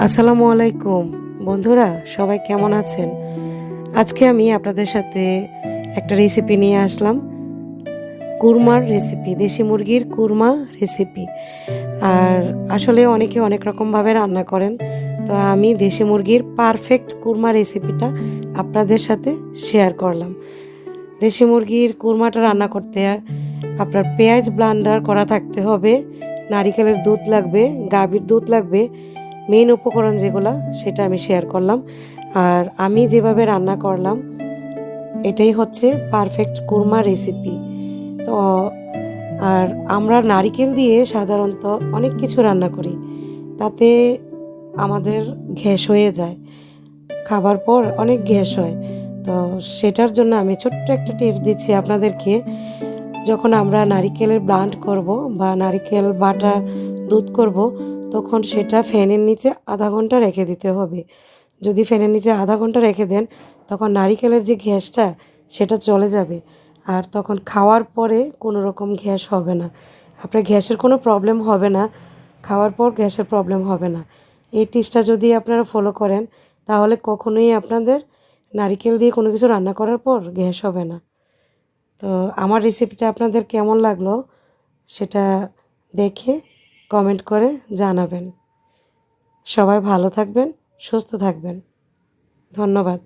আসসালামু আলাইকুম বন্ধুরা, সবাই কেমন আছেন? আজকে আমি আপনাদের সাথে একটা রেসিপি নিয়ে আসলাম। কুরমার রেসিপি, দেশি মুরগির কুরমা রেসিপি। আর আসলে অনেকে অনেক রকমভাবে রান্না করেন, তো আমি দেশি মুরগির পারফেক্ট কুরমা রেসিপিটা আপনাদের সাথে শেয়ার করলাম। দেশি মুরগির কুরমাটা রান্না করতে আপনার পেঁয়াজ ব্লান্ডার করা থাকতে হবে, নারিকেলের দুধ লাগবে, গাভীর দুধ লাগবে। মেইন উপকরণ যেগুলো সেটা আমি শেয়ার করলাম। আর আমি যেভাবে রান্না করলাম এটাই হচ্ছে পারফেক্ট কুরমা রেসিপি। তো আর আমরা নারিকেল দিয়ে সাধারণত অনেক কিছু রান্না করি, তাতে আমাদের গ্যাস হয়ে যায়, খাবার পর অনেক গ্যাস হয়। তো সেটার জন্য আমি ছোট্ট একটা টিপস দিচ্ছি আপনাদেরকে। যখন আমরা নারিকেলের ব্লান্ড করব বা নারিকেল বাটা দুধ করব, তখন সেটা ফ্যানের নিচে আধা ঘন্টা রেখে দিতে হবে। যদি ফ্যানের নিচে আধা ঘন্টা রেখে দেন, তখন নারিকেলের যে গ্যাসটা সেটা চলে যাবে, আর তখন খাওয়ার পরে কোনো রকম গ্যাস হবে না। আপনার গ্যাসের কোনো প্রবলেম হবে না, খাওয়ার পর গ্যাসের প্রবলেম হবে না। এই টিপসটা যদি আপনারা ফলো করেন, তাহলে কখনোই আপনাদের নারিকেল দিয়ে কোনো কিছু রান্না করার পর গ্যাস হবে না। তো আমার রেসিপিটা আপনাদের কেমন লাগলো সেটা দেখে কমেন্ট করে জানাবেন। সবাই ভালো থাকবেন, সুস্থ থাকবেন। ধন্যবাদ।